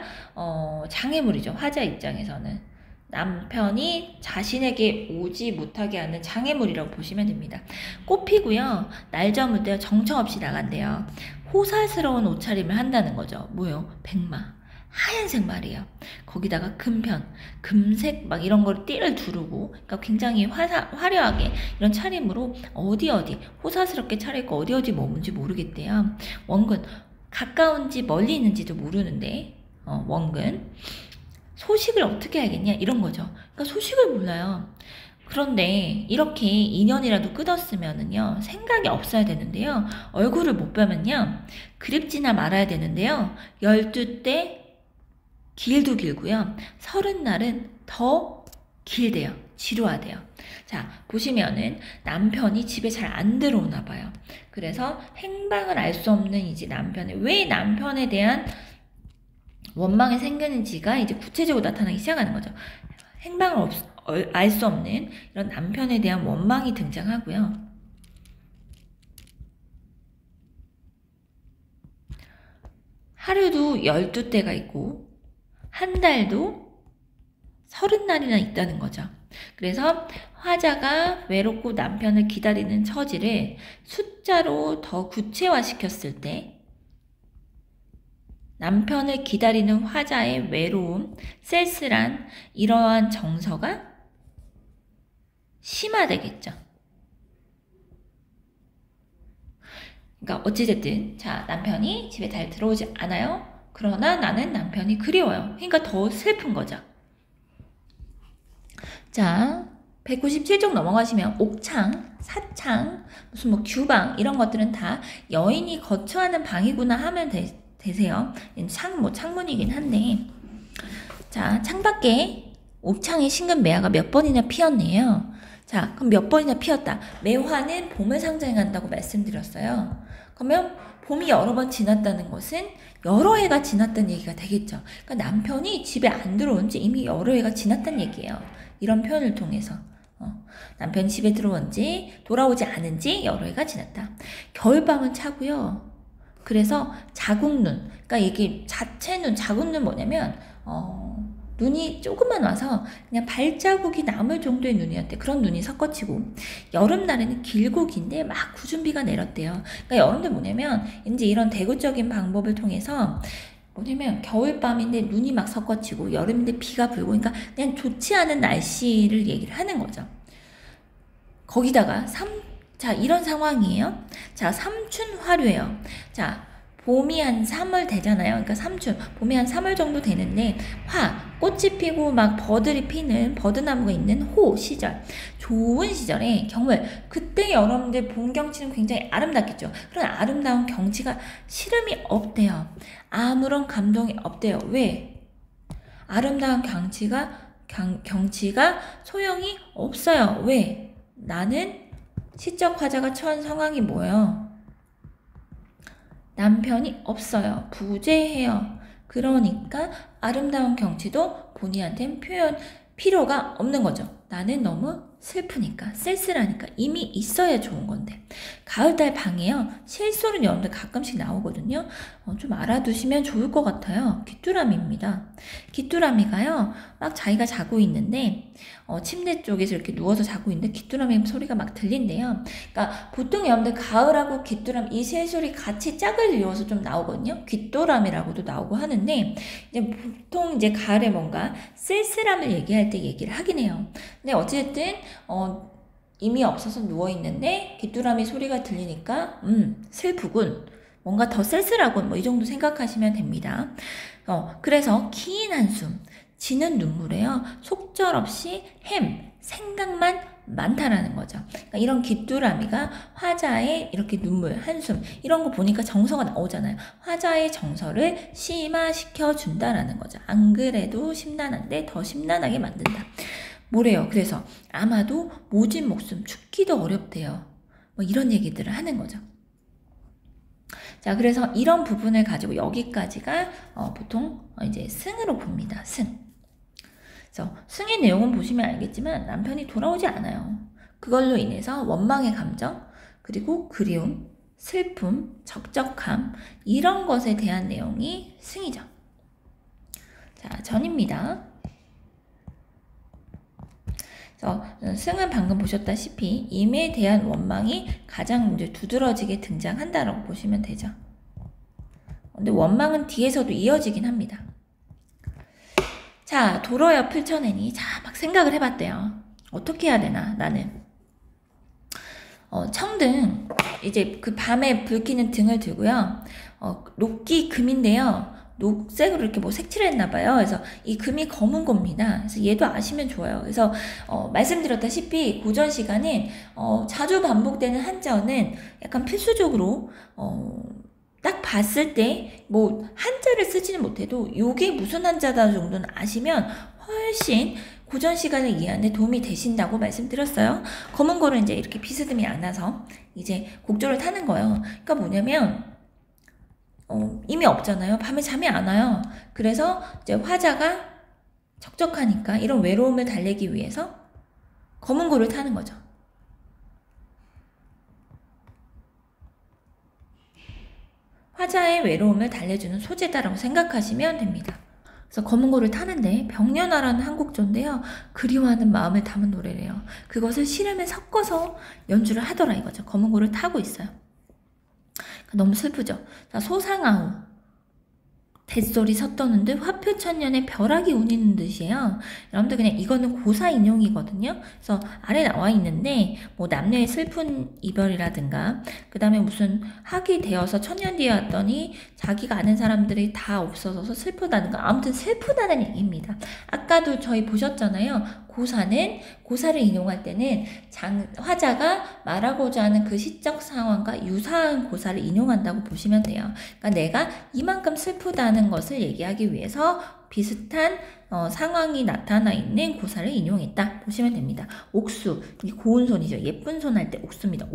장애물이죠. 화자 입장에서는 남편이 자신에게 오지 못하게 하는 장애물이라고 보시면 됩니다. 꽃피고요. 날 저물 때 정처 없이 나간대요. 호사스러운 옷차림을 한다는 거죠. 뭐요? 백마. 하얀색 말이에요. 거기다가 금편, 금색 막 이런 걸 띠를 두르고, 그러니까 굉장히 화려하게 이런 차림으로 어디 호사스럽게 차려입고 어디 머문지 모르겠대요. 원근 가까운지 멀리 있는지도 모르는데 원근 소식을 어떻게 알겠냐 이런 거죠. 그러니까 소식을 몰라요. 그런데 이렇게 인연이라도 끊었으면은요 생각이 없어야 되는데요. 얼굴을 못 보면요 그립지나 말아야 되는데요. 12대 길도 길고요. 30날은 더 길대요. 지루하대요. 자, 보시면은 남편이 집에 잘 안 들어오나 봐요. 그래서 행방을 알 수 없는 이제 왜 남편에 대한 원망이 생기는지가 이제 구체적으로 나타나기 시작하는 거죠. 행방을 알 수 없는 이런 남편에 대한 원망이 등장하고요. 하루도 12대가 있고 한 달도 30날이나 있다는 거죠. 그래서 화자가 외롭고 남편을 기다리는 처지를 숫자로 더 구체화시켰을 때 남편을 기다리는 화자의 외로움, 쓸쓸한 이러한 정서가 심화되겠죠. 그러니까 어찌됐든 자 남편이 집에 잘 들어오지 않아요. 그러나 나는 남편이 그리워요. 그러니까 더 슬픈 거죠. 자 197쪽 넘어가시면 옥창, 사창, 무슨 뭐 규방 이런 것들은 다 여인이 거처하는 방이구나 하면 되세요. 창문이긴 한데 자 창밖에 옥창에 심근 매화가 몇 번이나 피었네요. 자 그럼 몇 번이나 피었다. 매화는 봄을 상징한다고 말씀드렸어요. 그러면 봄이 여러 번 지났다는 것은 여러 해가 지났다는 얘기가 되겠죠. 그러니까 남편이 집에 안 들어온 지 이미 여러 해가 지났다는 얘기예요. 이런 표현을 통해서 남편이 집에 들어온 지 돌아오지 않은 지 여러 해가 지났다. 겨울밤은 차고요. 그래서 자국눈, 그러니까 이게 자국눈 뭐냐면 눈이 조금만 와서 그냥 발자국이 남을 정도의 눈이었대. 그런 눈이 섞어치고 여름날에는 길고 긴데 막 구준비가 내렸대요. 그러니까 여름들 뭐냐면 이제 이런 대구적인 방법을 통해서 뭐냐면 겨울밤인데 눈이 막 섞어치고 여름인데 비가 불고 그러니까 그냥 좋지 않은 날씨를 얘기를 하는 거죠. 거기다가 자 이런 상황이에요. 자 삼춘화류예요. 자 봄이 한 3월 되잖아요. 그러니까 봄이 한 3월 정도 되는데 꽃이 피고 막 버들이 피는 버드나무가 있는 시절 좋은 시절에 겨울 그때 여러분들 봄 경치는 굉장히 아름답겠죠. 그런 아름다운 경치가 시름이 없대요. 아무런 감동이 없대요. 왜? 아름다운 경치가 소용이 없어요. 왜? 나는 시적 화자가 처한 상황이 뭐예요? 남편이 없어요. 부재해요. 그러니까 아름다운 경치도 본인한테는 필요가 없는 거죠. 나는 너무 슬프니까, 쓸쓸하니까 이미 있어야 좋은 건데. 가을달 방이에요. 실소는 여러분들 가끔씩 나오거든요. 좀 알아두시면 좋을 것 같아요. 귀뚜라미입니다. 귀뚜라미가요, 막 자기가 자고 있는데, 침대 쪽에서 이렇게 누워서 자고 있는데 귀뚜라미 소리가 막 들린대요. 그러니까 보통 여러분들 가을하고 귀뚜라미 이 세 소리 같이 짝을 이어서 좀 나오거든요. 귀뚜라미라고도 나오고 하는데 이제 보통 이제 가을에 뭔가 쓸쓸함을 얘기할 때 얘기를 하긴 해요. 근데 어쨌든 이미 없어서 누워있는데 귀뚜라미 소리가 들리니까 슬프군. 뭔가 더 쓸쓸하군. 뭐 이 정도 생각하시면 됩니다. 그래서 긴 한숨, 지는 눈물에요. 속절없이 생각만 많다라는 거죠. 그러니까 이런 귀뚜라미가 화자의 이렇게 눈물, 한숨 이런 거 보니까 정서가 나오잖아요. 화자의 정서를 심화시켜 준다라는 거죠. 안 그래도 심란한데 더 심란하게 만든다. 뭐래요? 그래서 아마도 모진 목숨 죽기도 어렵대요. 뭐 이런 얘기들을 하는 거죠. 자, 그래서 이런 부분을 가지고 여기까지가 보통 이제 승으로 봅니다. 승. 그래서 승의 내용은 보시면 알겠지만 남편이 돌아오지 않아요. 그걸로 인해서 원망의 감정, 그리고 그리움, 슬픔, 적적함 이런 것에 대한 내용이 승이죠. 자, 전입니다. 그래서 승은 방금 보셨다시피 임에 대한 원망이 가장 이제 두드러지게 등장한다라고 보시면 되죠. 근데 원망은 뒤에서도 이어지긴 합니다. 자, 도로여 풀쳐내니 자, 막 생각을 해봤대요. 어떻게 해야 되나 나는. 청등 이제 그 밤에 불 켜는 등을 들고요. 녹기 금인데요. 녹색으로 이렇게 뭐 색칠을 했나봐요. 그래서 이 금이 검은 겁니다. 그래서 얘도 아시면 좋아요. 그래서 말씀드렸다시피 고전 시간에 자주 반복되는 한자어는 약간 필수적으로 딱 봤을 때 뭐 한자를 쓰지는 못해도 요게 무슨 한자다 정도는 아시면 훨씬 고전 시간을 이해하는 데 도움이 되신다고 말씀드렸어요. 검은 거를 이제 이렇게 비스듬히 안아서 이제 곡조를 타는 거예요. 그러니까 뭐냐면 이미 없잖아요. 밤에 잠이 안 와요. 그래서 이제 화자가 적적하니까 이런 외로움을 달래기 위해서 검은 고를 타는 거죠. 화자의 외로움을 달래주는 소재다라고 생각하시면 됩니다. 그래서 검은 고를 타는데 병년아라는 한곡조인데요. 그리워하는 마음을 담은 노래래요. 그것을 시름에 섞어서 연주를 하더라 이거죠. 검은 고를 타고 있어요. 너무 슬프죠. 자, 소상아우 뱃소리 섰떠는 듯 화표천년의 벼락이 울리는 듯이에요. 여러분들 그냥 이거는 고사 인용이거든요. 그래서 아래 나와 있는데 뭐 남녀의 슬픈 이별이라든가 그 다음에 무슨 학이 되어서 천년 뒤에 왔더니 자기가 아는 사람들이 다 없어져서 슬프다든가 아무튼 슬프다는 얘기입니다. 아까도 저희 보셨잖아요. 고사를 인용할 때는 화자가 말하고자 하는 그 시적 상황과 유사한 고사를 인용한다고 보시면 돼요. 그러니까 내가 이만큼 슬프다는 것을 얘기하기 위해서 비슷한 상황이 나타나 있는 고사를 인용했다 보시면 됩니다. 옥수, 이 고운 손이죠. 예쁜 손 할 때 옥수입니다.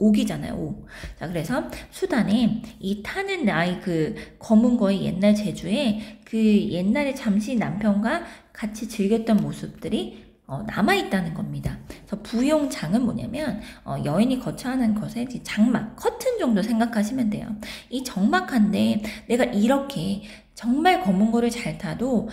옥이잖아요. 옥. 자, 그래서 수단에 이 타는 나의 그 검은 거의 옛날 제주에 그 옛날에 잠시 남편과 같이 즐겼던 모습들이 남아있다는 겁니다. 그래서 부용장은 뭐냐면 여인이 거처하는 것에 장막, 커튼 정도 생각하시면 돼요. 이 적막한데 내가 이렇게 정말 검은 거를 잘 타도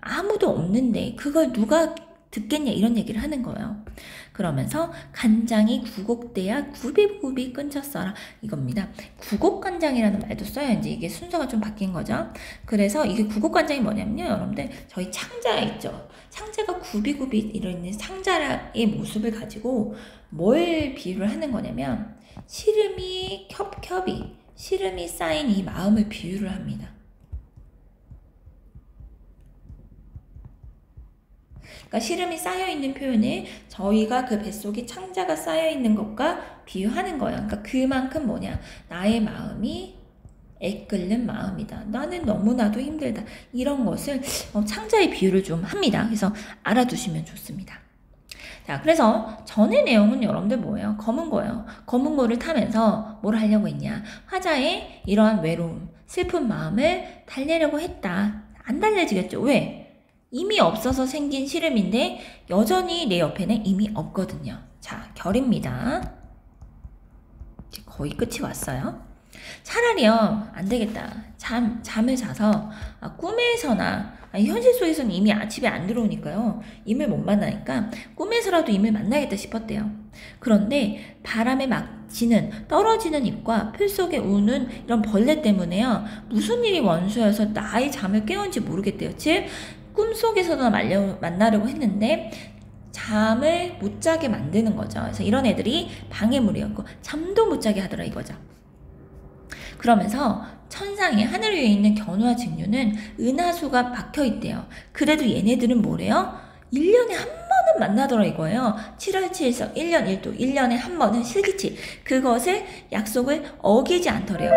아무도 없는데 그걸 누가 듣겠냐 이런 얘기를 하는 거예요. 그러면서 간장이 구곡돼야 굽이굽이 끊쳤어라 이겁니다. 구곡간장이라는 말도 써요. 이제 이게 순서가 좀 바뀐 거죠. 그래서 이게 구곡간장이 뭐냐면요. 여러분들 저희 창자 있죠. 창자가 굽이굽이 이런 상자의 모습을 가지고 뭘 비유를 하는 거냐면 시름이 겹겹이 시름이 쌓인 이 마음을 비유를 합니다. 그러니까 시름이 쌓여있는 표현을 저희가 그 뱃속에 창자가 쌓여있는 것과 비유하는 거예요. 그러니까 그만큼 뭐냐 나의 마음이 애끓는 마음이다. 나는 너무나도 힘들다. 이런 것을 창자의 비유를 좀 합니다. 그래서 알아두시면 좋습니다. 자, 그래서 전의 내용은 여러분들 뭐예요? 검은 거예요. 검은 거를 타면서 뭘 하려고 했냐? 화자의 이러한 외로움, 슬픈 마음을 달래려고 했다. 안 달래지겠죠? 왜? 이미 없어서 생긴 시름인데 여전히 내 옆에는 이미 없거든요. 자, 결입니다. 이제 거의 끝이 왔어요. 차라리요, 안 되겠다. 잠을 자서 꿈에서나 현실 속에서는 이미 집에 안 들어오니까요. 임을 못 만나니까 꿈에서라도 임을 만나겠다 싶었대요. 그런데 바람에 막 떨어지는 잎과 풀 속에 우는 이런 벌레 때문에요. 무슨 일이 원수여서 나의 잠을 깨운지 모르겠대요. 즉 꿈속에서도 만나려고 했는데 잠을 못 자게 만드는 거죠. 그래서 이런 애들이 방해물이었고 잠도 못 자게 하더라 이거죠. 그러면서 천상에 하늘 위에 있는 견우와 직류는 은하수가 박혀있대요. 그래도 얘네들은 뭐래요? 1년에 한 번은 만나더라 이거예요. 7월 7일 1년 1도 1년에 한 번은 실기치 그것을 약속을 어기지 않더래요.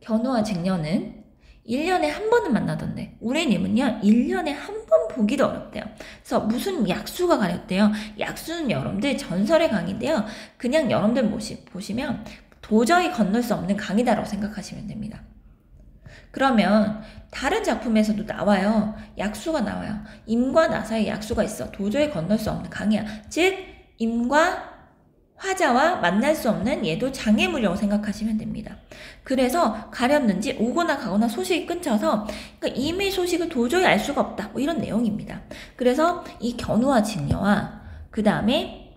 견우와 직녀는 1년에 한 번은 만나던데 우리님은요 1년에 한 번 보기도 어렵대요. 그래서 무슨 약수가 가렸대요. 약수는 여러분들 전설의 강인데요. 그냥 여러분들 보시면 도저히 건널 수 없는 강이다라고 생각하시면 됩니다. 그러면 다른 작품에서도 나와요. 약수가 나와요. 임과 나 사이에 약수가 있어. 도저히 건널 수 없는 강이야. 즉 임과 화자와 만날 수 없는 얘도 장애물이라고 생각하시면 됩니다. 그래서 가렸는지 오거나 가거나 소식이 끊쳐서 그러니까 임의 소식을 도저히 알 수가 없다. 뭐 이런 내용입니다. 그래서 이 견우와 직녀와 그 다음에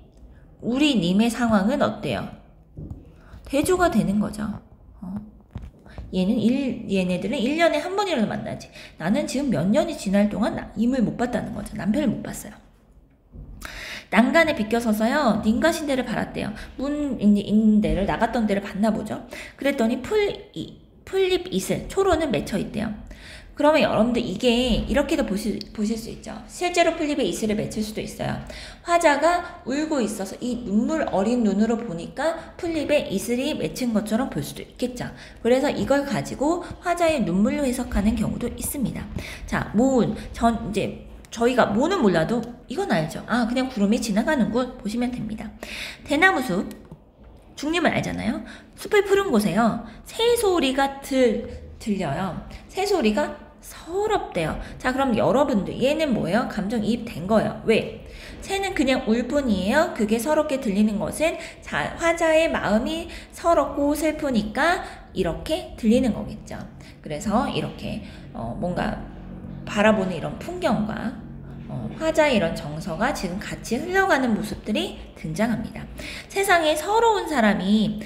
우리 님의 상황은 어때요? 대조가 되는 거죠. 얘네들은 1년에 한 번이라도 만나지. 나는 지금 몇 년이 지날 동안 임을 못 봤다는 거죠. 남편을 못 봤어요. 난간에 비껴서서요. 님과 신대를 발았대요. 문 있는 데를 나갔던 데를 봤나 보죠. 그랬더니 풀잎 이슬 초로는 맺혀 있대요. 그러면 여러분들 이게 이렇게도 보실 수 있죠. 실제로 풀잎에 이슬을 맺힐 수도 있어요. 화자가 울고 있어서 이 눈물 어린 눈으로 보니까 풀잎에 이슬이 맺힌 것처럼 볼 수도 있겠죠. 그래서 이걸 가지고 화자의 눈물로 해석하는 경우도 있습니다. 자, 모은 이제 저희가 뭐는 몰라도 이건 알죠. 아, 그냥 구름이 지나가는군 보시면 됩니다. 대나무숲 중림을 알잖아요. 숲을 푸른 곳에요. 새소리가 들려요. 새소리가 서럽대요. 자, 그럼 여러분들 얘는 뭐예요? 감정이입 된 거예요. 왜? 새는 그냥 울 뿐이에요. 그게 서럽게 들리는 것은 화자의 마음이 서럽고 슬프니까 이렇게 들리는 거겠죠. 그래서 이렇게 뭔가 바라보는 이런 풍경과 화자의 이런 정서가 지금 같이 흘러가는 모습들이 등장합니다. 세상에 서러운 사람이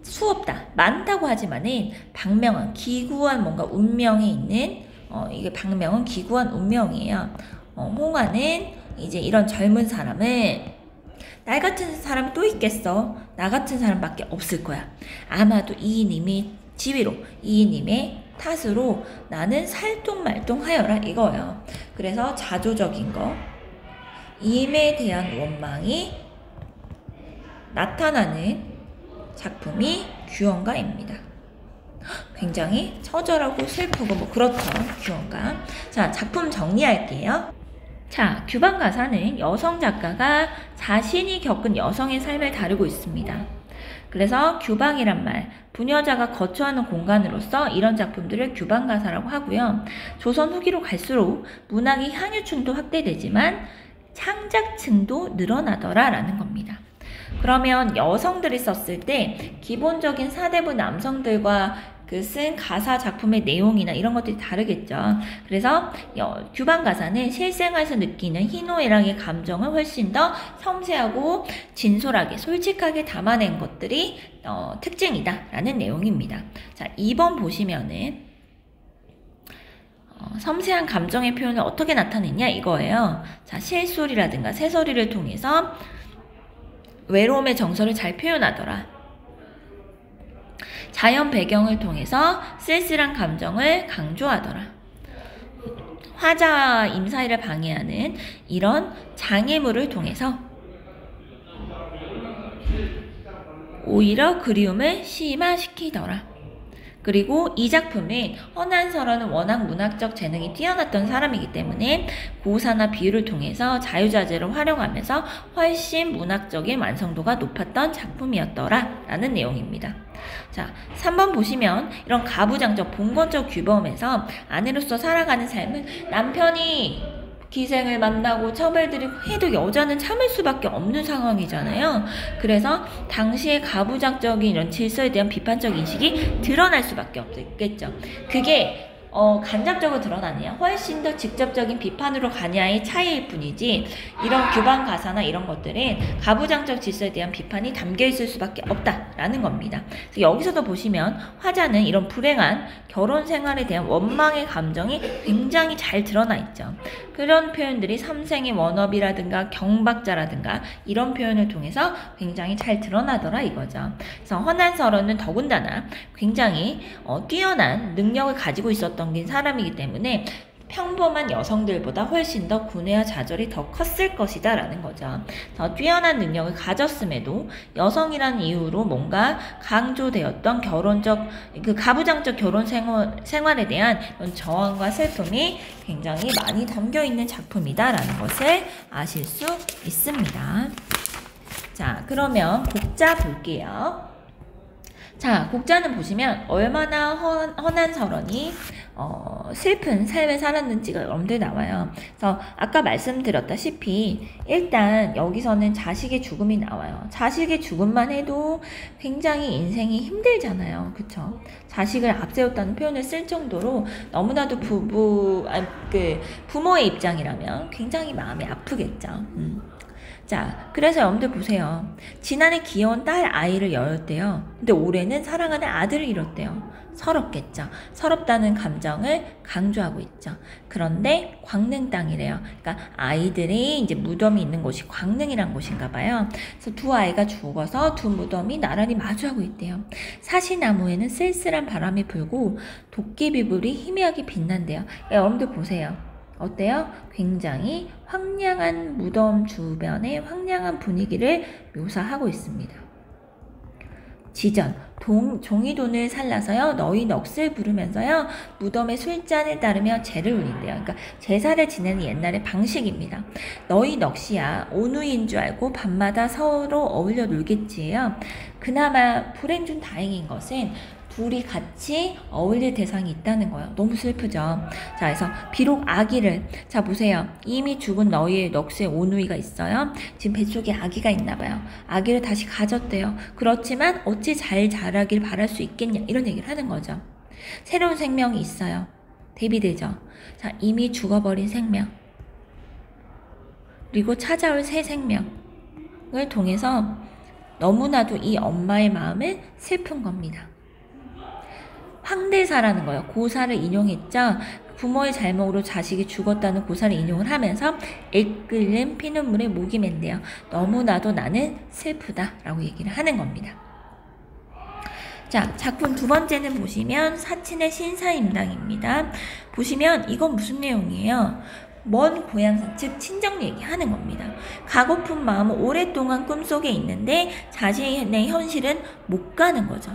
수없다, 많다고 하지만은 박명한, 기구한 뭔가 운명에 있는 이게 박명은 기구한 운명이에요. 홍화는 이제 이런 젊은 사람은 날 같은 사람이 또 있겠어. 나 같은 사람밖에 없을 거야. 아마도 이님의 지위로, 이님의 탓으로 나는 살똥말똥하여라 이거예요. 그래서 자조적인 거, 임에 대한 원망이 나타나는 작품이 규원가입니다. 굉장히 처절하고 슬프고 뭐 그렇죠. 규원가. 자, 작품 정리할게요. 자, 규방가사는 여성 작가가 자신이 겪은 여성의 삶을 다루고 있습니다. 그래서 규방이란 말, 부녀자가 거처하는 공간으로서 이런 작품들을 규방가사라고 하고요. 조선 후기로 갈수록 문학의 향유층도 확대되지만 창작층도 늘어나더라 라는 겁니다. 그러면 여성들이 썼을 때 기본적인 사대부 남성들과 쓴 가사 작품의 내용이나 이런 것들이 다르겠죠. 그래서 규방 가사는 실생활에서 느끼는 희노애락의 감정을 훨씬 더 섬세하고 진솔하게 솔직하게 담아낸 것들이 특징이다 라는 내용입니다. 자, 2번 보시면은 섬세한 감정의 표현을 어떻게 나타내냐 이거예요. 자, 실소리라든가 새소리를 통해서 외로움의 정서를 잘 표현하더라. 자연 배경을 통해서 쓸쓸한 감정을 강조하더라. 화자와 임 사이를 방해하는 이런 장애물을 통해서 오히려 그리움을 심화시키더라. 그리고 이 작품은 허난설원은 워낙 문학적 재능이 뛰어났던 사람이기 때문에 고사나 비유를 통해서 자유자재를 활용하면서 훨씬 문학적인 완성도가 높았던 작품이었더라 라는 내용입니다. 자, 3번 보시면 이런 가부장적 봉건적 규범에서 아내로서 살아가는 삶은 남편이 기생을 만나고 처벌들이고 해도 여자는 참을 수밖에 없는 상황이잖아요. 그래서 당시의 가부장적인 이런 질서에 대한 비판적 인식이 드러날 수밖에 없겠죠. 그게 간접적으로 드러나느냐 훨씬 더 직접적인 비판으로 가냐의 차이일 뿐이지 이런 규방 가사나 이런 것들은 가부장적 질서에 대한 비판이 담겨있을 수밖에 없다라는 겁니다. 그래서 여기서도 보시면 화자는 이런 불행한 결혼 생활에 대한 원망의 감정이 굉장히 잘 드러나 있죠. 그런 표현들이 삼생의 원업이라든가 경박자라든가 이런 표현을 통해서 굉장히 잘 드러나더라 이거죠. 그래서 허난설원은 더군다나 굉장히 뛰어난 능력을 가지고 있었던 사람이기 때문에 평범한 여성들보다 훨씬 더 구애와 좌절이 더 컸을 것이다 라는 거죠. 더 뛰어난 능력을 가졌음에도 여성이라는 이유로 뭔가 강조되었던 결혼적 가부장적 결혼 생활에 대한 저항과 슬픔이 굉장히 많이 담겨있는 작품이다 라는 것을 아실 수 있습니다. 자, 그러면 곡자 볼게요. 자, 곡자는 보시면 얼마나 허난설원이 슬픈 삶을 살았는지가 여러분들 나와요. 그래서 아까 말씀드렸다시피 일단 여기서는 자식의 죽음이 나와요. 자식의 죽음만 해도 굉장히 인생이 힘들잖아요. 그쵸? 자식을 앞세웠다는 표현을 쓸 정도로 너무나도 부모의 입장이라면 굉장히 마음이 아프겠죠. 자, 그래서 여러분들 보세요. 지난해 귀여운 딸 아이를 여였대요. 근데 올해는 사랑하는 아들을 잃었대요. 서럽겠죠. 서럽다는 감정을 강조하고 있죠. 그런데 광릉 땅이래요. 그러니까 아이들이 이제 무덤이 있는 곳이 광릉이란 곳인가 봐요. 그래서 두 아이가 죽어서 두 무덤이 나란히 마주하고 있대요. 사시나무에는 쓸쓸한 바람이 불고 도깨비불이 희미하게 빛난대요. 그러니까 여러분들 보세요. 어때요? 굉장히 황량한 무덤 주변의 황량한 분위기를 묘사하고 있습니다. 지전, 종이돈을 살라서요, 너희 넋을 부르면서요, 무덤의 술잔을 따르며 제를 울린대요. 그러니까 제사를 지내는 옛날의 방식입니다. 너희 넋이야 오누이인 줄 알고 밤마다 서로 어울려 놀겠지요. 그나마 불행 중 다행인 것은 둘이 같이 어울릴 대상이 있다는 거예요. 너무 슬프죠. 자, 그래서 비록 아기를, 자 보세요. 이미 죽은 너희의 넋에 오누이가 있어요. 지금 뱃속에 아기가 있나 봐요. 아기를 다시 가졌대요. 그렇지만 어찌 잘 자라길 바랄 수 있겠냐, 이런 얘기를 하는 거죠. 새로운 생명이 있어요. 대비되죠. 자, 이미 죽어버린 생명, 그리고 찾아올 새 생명을 통해서 너무나도 이 엄마의 마음은 슬픈 겁니다. 황대사라는 거예요. 고사를 인용했죠. 부모의 잘못으로 자식이 죽었다는 고사를 인용을 하면서 애끓는 피눈물에 목이 맨대요. 너무나도 나는 슬프다 라고 얘기를 하는 겁니다. 자, 작품 두 번째는 보시면 사친의 신사임당입니다. 보시면 이건 무슨 내용이에요? 먼 고향, 즉 친정 얘기하는 겁니다. 가고픈 마음은 오랫동안 꿈속에 있는데 자신의 현실은 못 가는 거죠.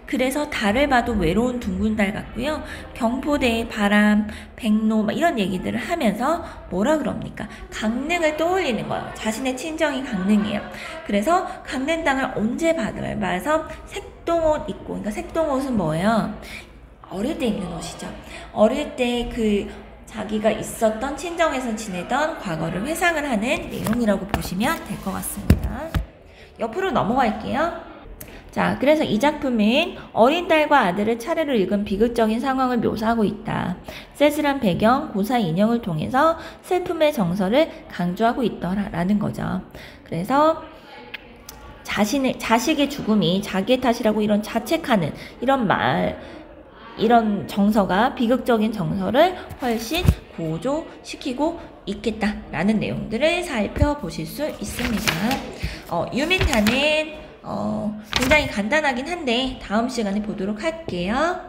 그래서 달을 봐도 외로운 둥근 달 같고요. 경포대의 바람, 백로 이런 얘기들을 하면서 뭐라 그럽니까? 강릉을 떠올리는 거예요. 자신의 친정이 강릉이에요. 그래서 강릉 땅을 언제 봐서 색동옷 입고, 그러니까 색동옷은 뭐예요? 어릴 때 입는 옷이죠. 어릴 때 자기가 있었던 친정에서 지내던 과거를 회상을 하는 내용이라고 보시면 될 것 같습니다. 옆으로 넘어갈게요. 자, 그래서 이 작품은 어린 딸과 아들을 차례로 읽은 비극적인 상황을 묘사하고 있다. 쓸쓸한 배경, 고사 인형을 통해서 슬픔의 정서를 강조하고 있더라라는 거죠. 그래서 자식의 죽음이 자기의 탓이라고 이런 자책하는 이런 정서가 비극적인 정서를 훨씬 고조시키고 있겠다라는 내용들을 살펴보실 수 있습니다. 유민타는 굉장히 간단하긴 한데 다음 시간에 보도록 할게요.